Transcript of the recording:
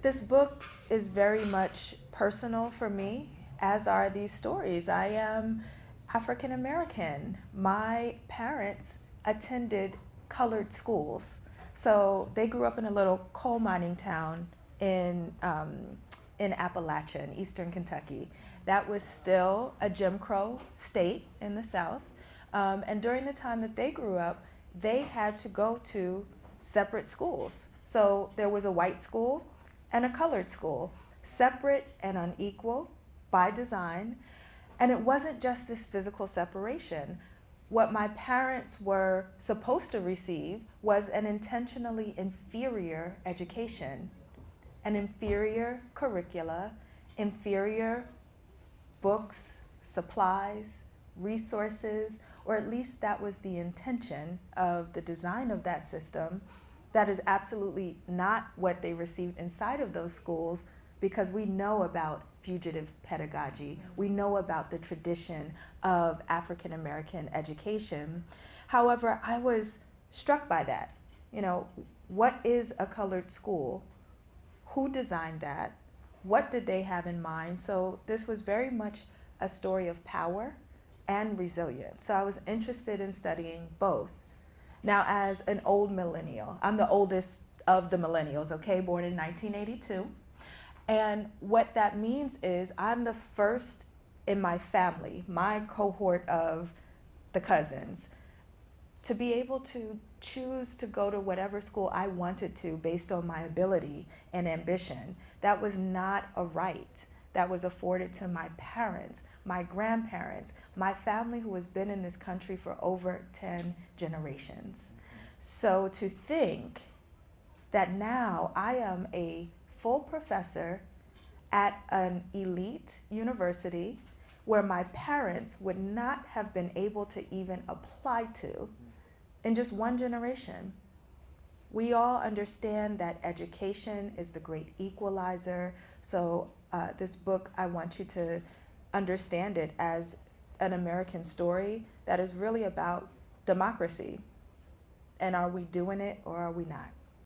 This book is very much personal for me, as are these stories. I am African American. My parents attended colored schools. So they grew up in a little coal mining town in Appalachia, in eastern Kentucky. That was still a Jim Crow state in the South. And during the time that they grew up, they had to go to separate schools. So there was a white school and a colored school, separate and unequal by design. And it wasn't just this physical separation. What my parents were supposed to receive was an intentionally inferior education, an inferior curricula, inferior books, supplies, resources, or at least that was the intention of the design of that system. That is absolutely not what they received inside of those schools, because we know about fugitive pedagogy. We know about the tradition of African American education. However, I was struck by that. You know, what is a colored school? Who designed that? What did they have in mind? So this was very much a story of power and resilience. So I was interested in studying both. Now, as an old millennial, I'm the oldest of the millennials, okay, born in 1982. And what that means is I'm the first in my family, my cohort of the cousins, to be able to choose to go to whatever school I wanted to based on my ability and ambition. That was not a right that was afforded to my parents, my grandparents, my family who has been in this country for over 10 generations. So to think that now I am a full professor at an elite university where my parents would not have been able to even apply to in just one generation. We all understand that education is the great equalizer. So this book, I want you to understand it as an American story that is really about democracy. And are we doing it or are we not?